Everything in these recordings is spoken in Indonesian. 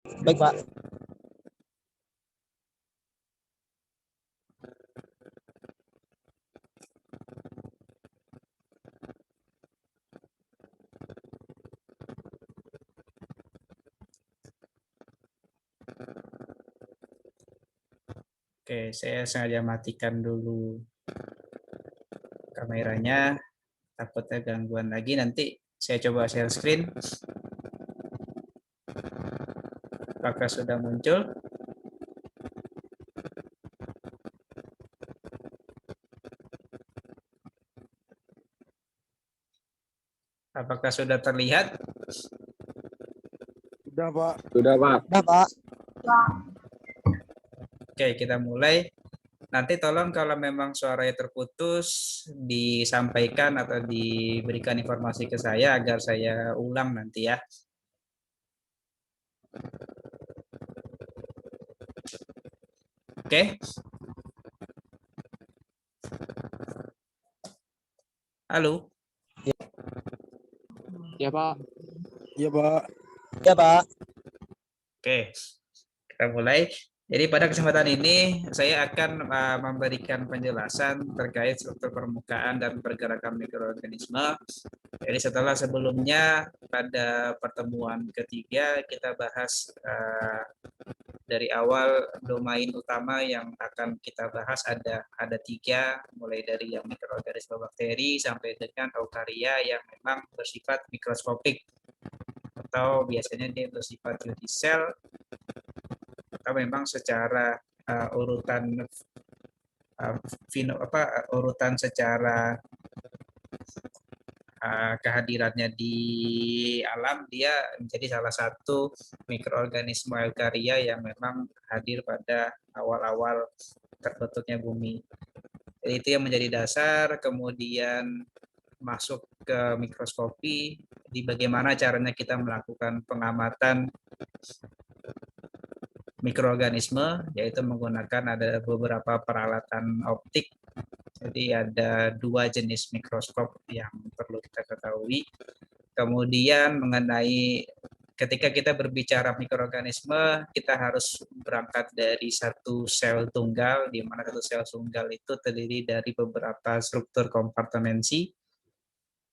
Baik, Pak. Oke, saya sengaja matikan dulu kameranya, takutnya gangguan lagi. Nanti saya coba share screen. Apakah sudah muncul? Apakah sudah terlihat? Sudah, Pak. Sudah, Pak. Sudah, Pak. Oke, kita mulai. Nanti tolong kalau memang suaranya terputus, disampaikan atau diberikan informasi ke saya agar saya ulang nanti ya. Oke. Halo. Ya, Pak. Iya, Pak. Ya, Pak. Oke, kita mulai. Jadi pada kesempatan ini saya akan memberikan penjelasan terkait struktur permukaan dan pergerakan mikroorganisme. Jadi sebelumnya pada pertemuan ketiga kita bahas dari awal domain utama yang akan kita bahas ada tiga, mulai dari yang mikroorganisme bakteri sampai dengan eukaria yang memang bersifat mikroskopik atau biasanya dia bersifat unisel atau memang secara urutan urutan secara kehadirannya di alam, dia menjadi salah satu mikroorganisme eukaria yang memang hadir pada awal-awal terbentuknya bumi. Jadi itu yang menjadi dasar, kemudian masuk ke mikroskopi, di bagaimana caranya kita melakukan pengamatan mikroorganisme, yaitu menggunakan ada beberapa peralatan optik. Jadi ada dua jenis mikroskop yang perlu kita ketahui. Kemudian mengenai ketika kita berbicara mikroorganisme, kita harus berangkat dari satu sel tunggal, di mana satu sel tunggal itu terdiri dari beberapa struktur kompartemensi,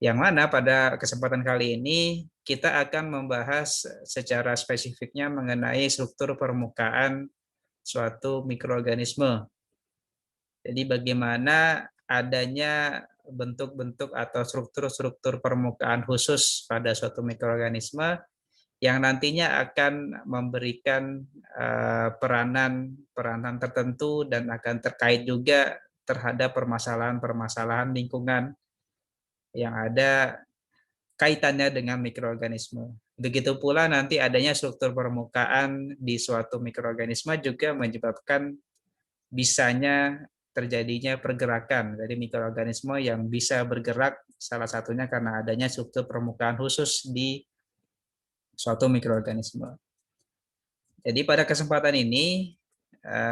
yang mana pada kesempatan kali ini kita akan membahas secara spesifiknya mengenai struktur permukaan suatu mikroorganisme. Jadi bagaimana adanya bentuk-bentuk atau struktur-struktur permukaan khusus pada suatu mikroorganisme yang nantinya akan memberikan peranan tertentu dan akan terkait juga terhadap permasalahan-permasalahan lingkungan yang ada kaitannya dengan mikroorganisme. Begitu pula nanti adanya struktur permukaan di suatu mikroorganisme juga menyebabkan bisanya terjadinya pergerakan dari mikroorganisme yang bisa bergerak, salah satunya karena adanya struktur permukaan khusus di suatu mikroorganisme. Jadi pada kesempatan ini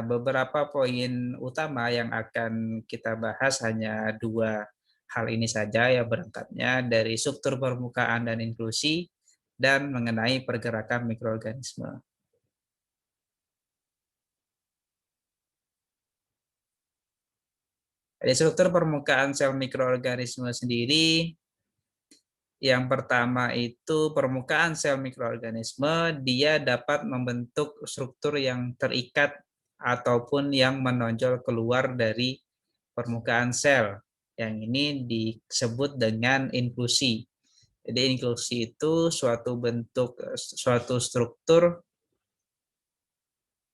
beberapa poin utama yang akan kita bahas hanya dua hal ini saja, ya, berangkatnya dari struktur permukaan dan inklusi dan mengenai pergerakan mikroorganisme. Jadi struktur permukaan sel mikroorganisme sendiri, yang pertama itu permukaan sel mikroorganisme, dia dapat membentuk struktur yang terikat ataupun yang menonjol keluar dari permukaan sel. Yang ini disebut dengan inklusi. Jadi inklusi itu suatu struktur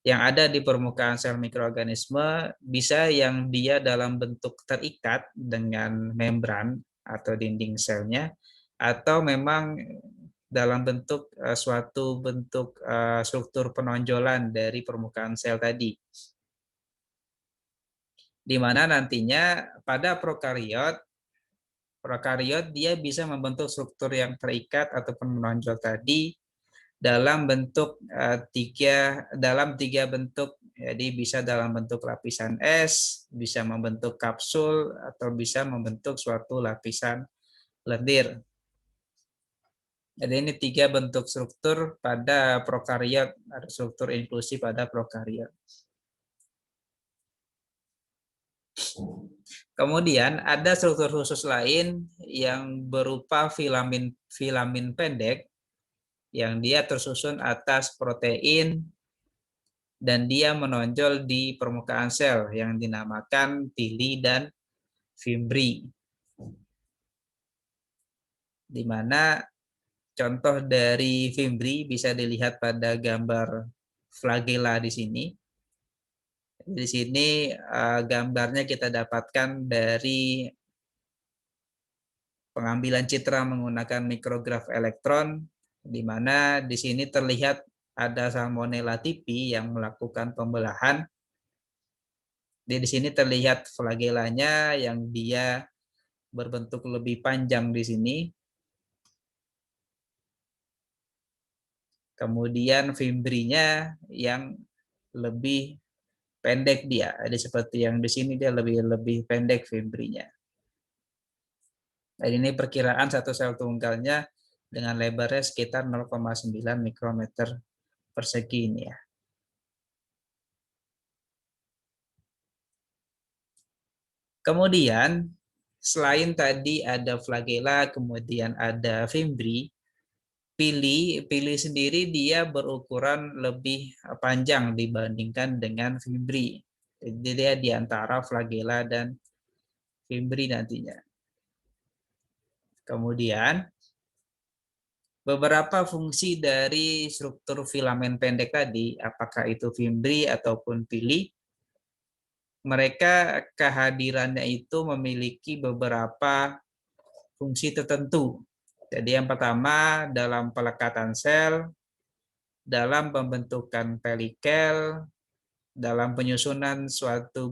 yang ada di permukaan sel mikroorganisme, bisa yang dia dalam bentuk terikat dengan membran atau dinding selnya, atau memang dalam bentuk suatu bentuk struktur penonjolan dari permukaan sel tadi. Di mana nantinya pada prokariot dia bisa membentuk struktur yang terikat ataupun menonjol tadi dalam bentuk dalam tiga bentuk. Jadi bisa dalam bentuk lapisan es, bisa membentuk kapsul, atau bisa membentuk suatu lapisan lendir. Jadi ini 3 bentuk struktur pada prokariot, ada struktur inklusi pada prokariot. Kemudian ada struktur khusus lain yang berupa filamin pendek yang dia tersusun atas protein dan dia menonjol di permukaan sel yang dinamakan pili dan fimbri. Di mana contoh dari fimbri bisa dilihat pada gambar flagella di sini. Di sini gambarnya kita dapatkan dari pengambilan citra menggunakan mikrograf elektron, di mana di sini terlihat ada Salmonella typhi yang melakukan pembelahan. Di sini terlihat flagellanya yang dia berbentuk lebih panjang di sini. Kemudian fimbrinya yang lebih pendek dia. Jadi seperti yang di sini dia lebih pendek fimbrinya. Dan ini perkiraan satu sel tunggalnya dengan lebarnya sekitar 0,9 mikrometer persegi ini ya. Kemudian selain tadi ada flagella, kemudian ada fimbri, pili sendiri dia berukuran lebih panjang dibandingkan dengan fimbri. Jadi dia di antara flagella dan fimbri nantinya. Kemudian beberapa fungsi dari struktur filamen pendek tadi, apakah itu fimbri ataupun pili, mereka kehadirannya itu memiliki beberapa fungsi tertentu. Jadi yang pertama dalam pelekatan sel, dalam pembentukan pelikel, dalam penyusunan suatu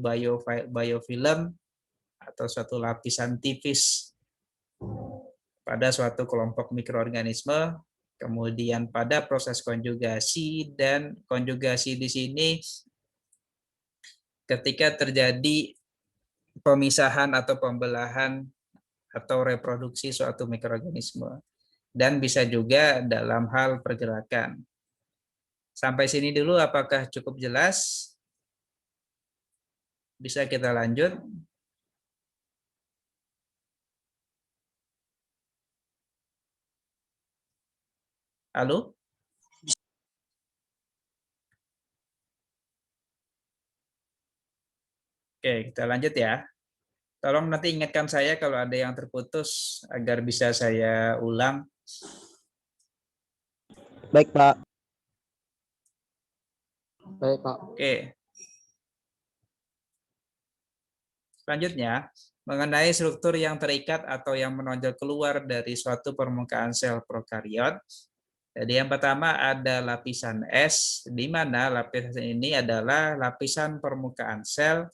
biofilm atau suatu lapisan tipis pada suatu kelompok mikroorganisme, kemudian pada proses konjugasi, dan konjugasi di sini ketika terjadi pemisahan atau pembelahan atau reproduksi suatu mikroorganisme, dan bisa juga dalam hal pergerakan. Sampai sini dulu apakah cukup jelas? Bisa kita lanjut? Halo? Oke, kita lanjut ya. Tolong nanti ingatkan saya kalau ada yang terputus agar bisa saya ulang. Baik, Pak. Baik, Pak. Oke. Selanjutnya, mengenai struktur yang terikat atau yang menonjol keluar dari suatu permukaan sel prokariot. Jadi yang pertama ada lapisan S, di mana lapisan ini adalah lapisan permukaan sel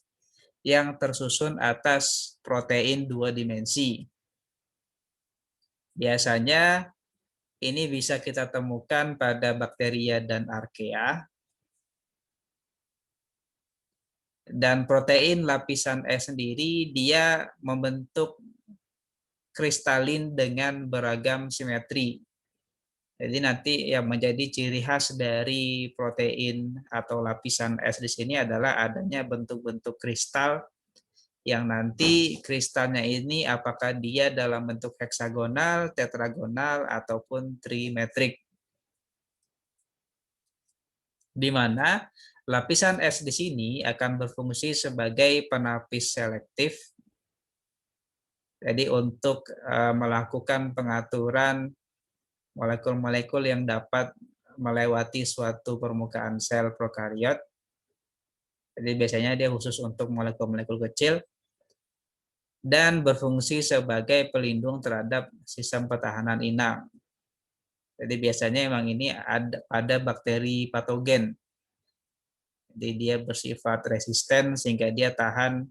yang tersusun atas protein 2 dimensi. Biasanya ini bisa kita temukan pada bakteria dan archaea. Dan protein lapisan S sendiri dia membentuk kristalin dengan beragam simetri. Jadi nanti yang menjadi ciri khas dari protein atau lapisan S di sini adalah adanya bentuk-bentuk kristal yang nanti kristalnya ini apakah dia dalam bentuk heksagonal, tetragonal, ataupun trimetrik. Di mana lapisan S di sini akan berfungsi sebagai penapis selektif. Jadi untuk melakukan pengaturan molekul-molekul yang dapat melewati suatu permukaan sel prokariot. Jadi biasanya dia khusus untuk molekul-molekul kecil dan berfungsi sebagai pelindung terhadap sistem pertahanan inang. Jadi biasanya memang ini ada bakteri patogen. Jadi dia bersifat resisten sehingga dia tahan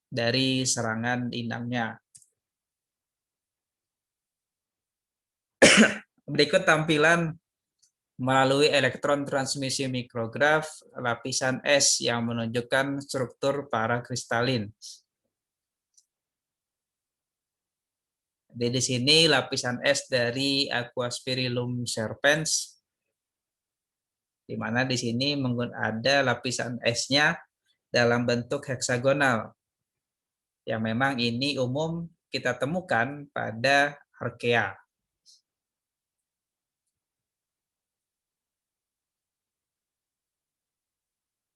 dari serangan inangnya. Berikut tampilan melalui elektron transmisi mikrograf lapisan S yang menunjukkan struktur parakristalin. Jadi di sini lapisan es dari Aquaspirillum serpens, di mana di sini ada lapisan esnya dalam bentuk heksagonal, yang memang ini umum kita temukan pada Archaea.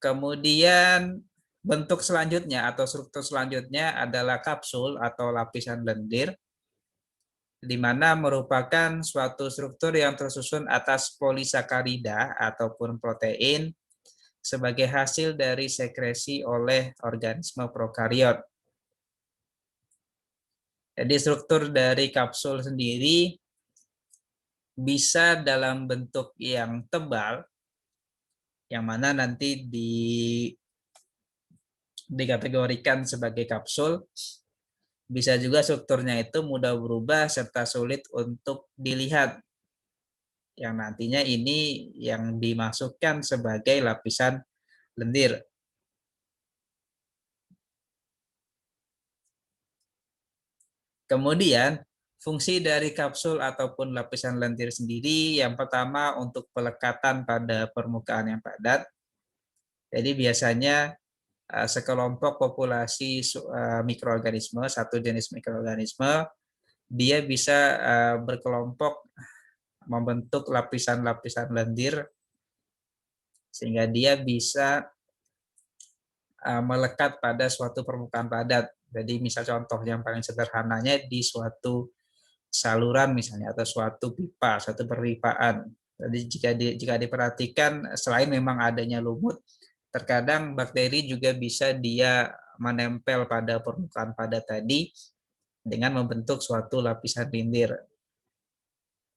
Kemudian bentuk selanjutnya atau struktur selanjutnya adalah kapsul atau lapisan lendir, di mana merupakan suatu struktur yang tersusun atas polisakarida ataupun protein sebagai hasil dari sekresi oleh organisme prokariot. Jadi struktur dari kapsul sendiri bisa dalam bentuk yang tebal, yang mana nanti dikategorikan sebagai kapsul. Bisa juga strukturnya itu mudah berubah serta sulit untuk dilihat, yang nantinya ini yang dimasukkan sebagai lapisan lendir. Kemudian, fungsi dari kapsul ataupun lapisan lendir sendiri yang pertama untuk pelekatan pada permukaan yang padat. Jadi biasanya sekelompok populasi mikroorganisme, satu jenis mikroorganisme, dia bisa berkelompok membentuk lapisan-lapisan lendir sehingga dia bisa melekat pada suatu permukaan padat. Jadi misal contoh yang paling sederhananya di suatu saluran misalnya atau suatu pipa, suatu perpipaan. Jadi jika diperhatikan selain memang adanya lumut, terkadang bakteri juga bisa dia menempel pada permukaan padat tadi dengan membentuk suatu lapisan lendir.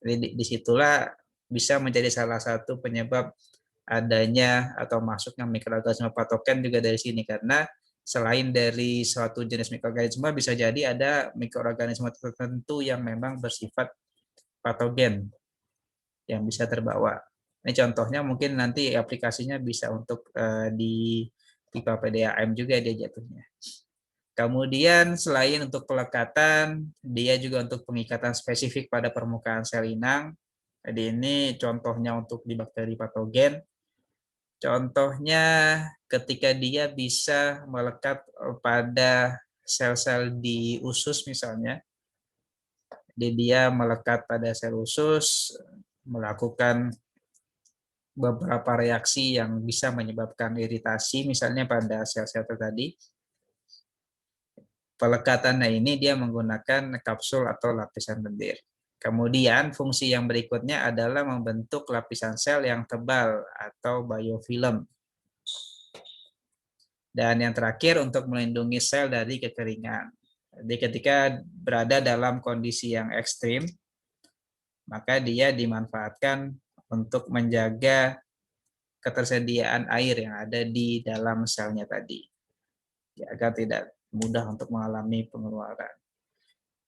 Jadi disitulah bisa menjadi salah satu penyebab adanya atau masuknya mikroorganisme patogen juga dari sini, karena selain dari suatu jenis mikroorganisme bisa jadi ada mikroorganisme tertentu yang memang bersifat patogen yang bisa terbawa. Ini contohnya mungkin nanti aplikasinya bisa untuk di pipa PDAM juga dia jatuhnya. Kemudian selain untuk pelekatan, dia juga untuk pengikatan spesifik pada permukaan sel inang. Jadi ini contohnya untuk di bakteri patogen. Contohnya ketika dia bisa melekat pada sel-sel di usus misalnya. Jadi dia melekat pada sel usus, melakukan beberapa reaksi yang bisa menyebabkan iritasi misalnya pada sel-sel tadi. Pelekatannya ini dia menggunakan kapsul atau lapisan lendir. Kemudian fungsi yang berikutnya adalah membentuk lapisan sel yang tebal atau biofilm. Dan yang terakhir untuk melindungi sel dari kekeringan. Jadi ketika berada dalam kondisi yang ekstrim, maka dia dimanfaatkan untuk menjaga ketersediaan air yang ada di dalam selnya tadi, agar tidak mudah untuk mengalami pengeluaran.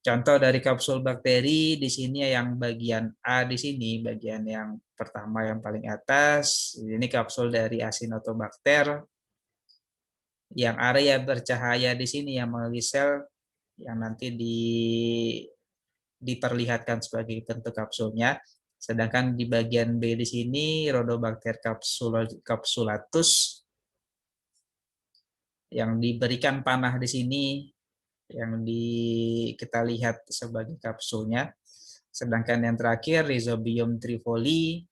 Contoh dari kapsul bakteri di sini yang bagian A di sini, bagian yang pertama yang paling atas, ini kapsul dari Acinetobacter. Yang area bercahaya di sini yang mengelilingi sel yang nanti diperlihatkan sebagai bentuk kapsulnya. Sedangkan di bagian B di sini Rhodobacter capsulatus yang diberikan panah di sini yang kita lihat sebagai kapsulnya. Sedangkan yang terakhir Rhizobium trifoli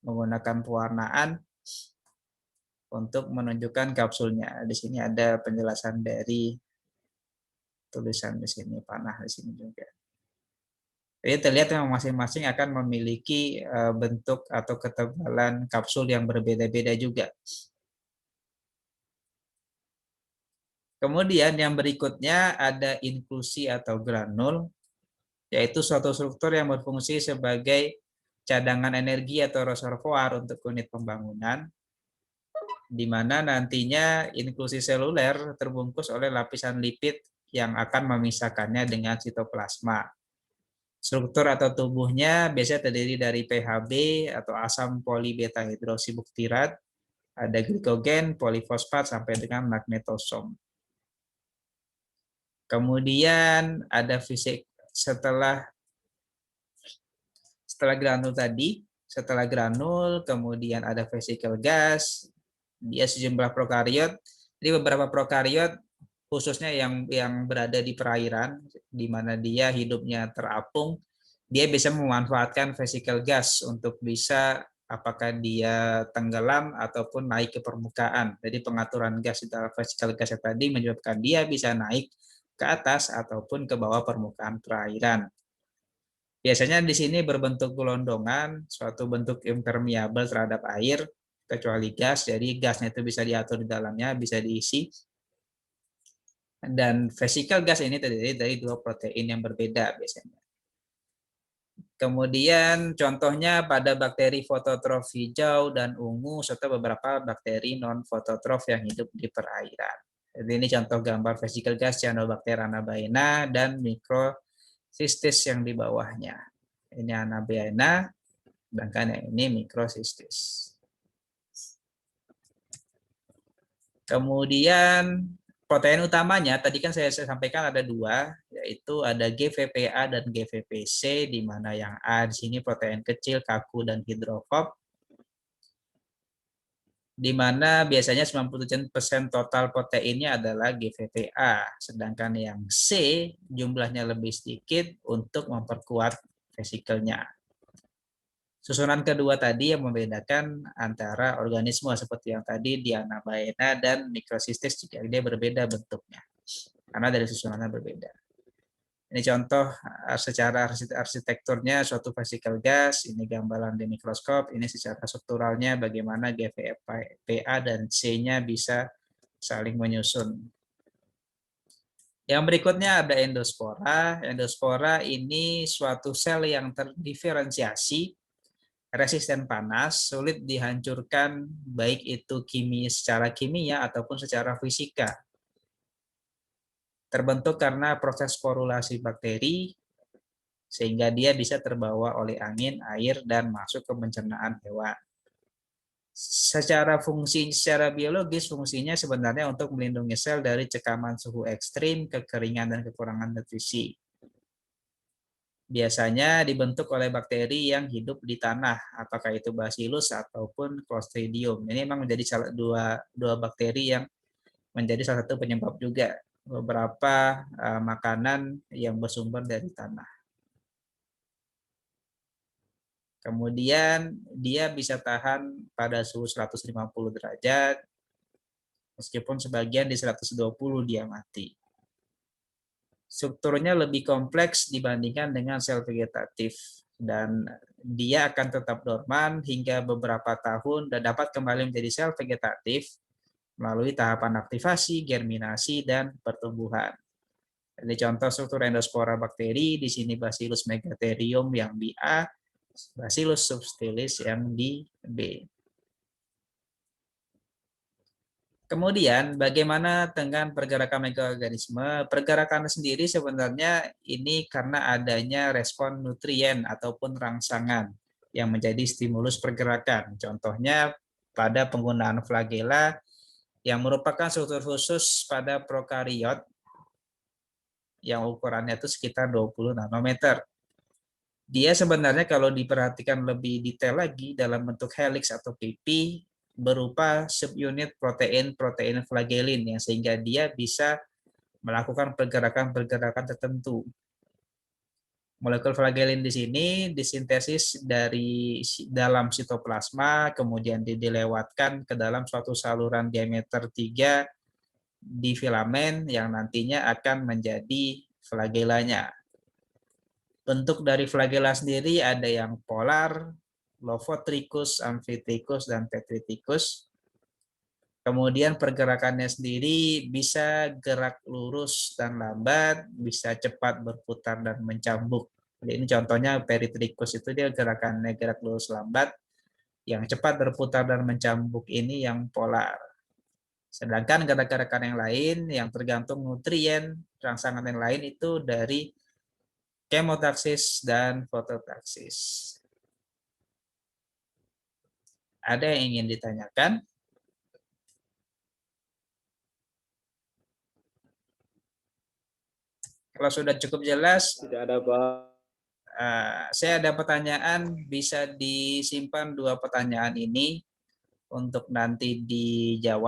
menggunakan pewarnaan untuk menunjukkan kapsulnya. Di sini ada penjelasan dari tulisan di sini, panah di sini juga. Jadi terlihat memang masing-masing akan memiliki bentuk atau ketebalan kapsul yang berbeda-beda juga. Kemudian yang berikutnya ada inklusi atau granul, yaitu suatu struktur yang berfungsi sebagai cadangan energi atau reservoir untuk unit pembangunan, di mana nantinya inklusi seluler terbungkus oleh lapisan lipid yang akan memisahkannya dengan sitoplasma. Struktur atau tubuhnya biasanya terdiri dari PHB atau asam polibeta hidroksibuktirat, ada glikogen, polifosfat, sampai dengan magnetosom. Kemudian ada fisik setelah granul tadi, setelah granul kemudian ada vesicle gas, dia sejumlah prokariot. Jadi beberapa prokariot khususnya yang berada di perairan di mana dia hidupnya terapung, dia bisa memanfaatkan vesicle gas untuk bisa apakah dia tenggelam ataupun naik ke permukaan. Jadi pengaturan gas di dalam vesicle gas tadi menyebabkan dia bisa naik ke atas ataupun ke bawah permukaan perairan. Biasanya di sini berbentuk gelondongan, suatu bentuk impermeable terhadap air, kecuali gas, jadi gasnya itu bisa diatur di dalamnya, bisa diisi. Dan vesicle gas ini terdiri dari dua protein yang berbeda biasanya. Kemudian contohnya pada bakteri fototrof hijau dan ungu, serta beberapa bakteri non-fototrof yang hidup di perairan. Jadi ini contoh gambar vesicle gas Cyanobacter anabaena dan microcystis yang di bawahnya. Ini anabaena, sedangkan yang ini microcystis. Kemudian protein utamanya tadi kan saya sampaikan ada dua, yaitu ada GVPA dan GVPC, di mana yang A di sini protein kecil, kaku, dan hidrofob, di mana biasanya 97% total proteinnya adalah GVPA, sedangkan yang C jumlahnya lebih sedikit untuk memperkuat vesikelnya. Susunan kedua tadi yang membedakan antara organisme seperti yang tadi di anabaena dan microcystis jika dia berbeda bentuknya, karena dari susunannya berbeda. Ini contoh secara arsitekturnya suatu vesicle gas, ini gambaran di mikroskop, ini secara strukturalnya bagaimana GVPA dan C-nya bisa saling menyusun. Yang berikutnya ada endospora. Endospora ini suatu sel yang terdiferensiasi, resisten panas, sulit dihancurkan baik itu secara kimia ataupun secara fisika. Terbentuk karena proses sporulasi bakteri, sehingga dia bisa terbawa oleh angin, air, dan masuk ke pencernaan hewan. Secara biologis, fungsinya sebenarnya untuk melindungi sel dari cekaman suhu ekstrim, kekeringan, dan kekurangan nutrisi. Biasanya dibentuk oleh bakteri yang hidup di tanah, apakah itu Bacillus ataupun Clostridium. Ini memang menjadi dua bakteri yang menjadi salah satu penyebab juga beberapa makanan yang bersumber dari tanah. Kemudian dia bisa tahan pada suhu 150 derajat, meskipun sebagian di 120 dia mati. Strukturnya lebih kompleks dibandingkan dengan sel vegetatif, dan dia akan tetap dorman hingga beberapa tahun dan dapat kembali menjadi sel vegetatif melalui tahapan aktivasi, germinasi, dan pertumbuhan. Jadi contoh struktur endospora bakteri, di sini Bacillus megatherium yang di A, Bacillus subtilis yang di B. Kemudian bagaimana dengan pergerakan mikroorganisme? Pergerakan sendiri sebenarnya ini karena adanya respon nutrien ataupun rangsangan yang menjadi stimulus pergerakan. Contohnya pada penggunaan flagela yang merupakan struktur khusus pada prokariot yang ukurannya itu sekitar 20 nanometer. Dia sebenarnya kalau diperhatikan lebih detail lagi dalam bentuk helix atau pipi berupa subunit protein flagellin, yang sehingga dia bisa melakukan pergerakan-pergerakan tertentu. Molekul flagellin di sini disintesis dari dalam sitoplasma, kemudian dilewatkan ke dalam suatu saluran diameter 3 di filamen yang nantinya akan menjadi flagellanya. Bentuk dari flagella sendiri ada yang polar, Lofotrichus, Amphitrichus, dan Petriticus. Kemudian pergerakannya sendiri bisa gerak lurus dan lambat, bisa cepat berputar dan mencambuk. Jadi ini contohnya Peritricus, itu dia gerakannya gerak lurus lambat, yang cepat berputar dan mencambuk ini yang polar. Sedangkan gerakan yang lain yang tergantung nutrien, rangsangan yang lain itu dari kemotaksis dan fototaksis. Ada yang ingin ditanyakan? Kalau sudah cukup jelas, Tidak ada, Pak. saya ada pertanyaan, bisa disimpan 2 pertanyaan ini untuk nanti dijawab.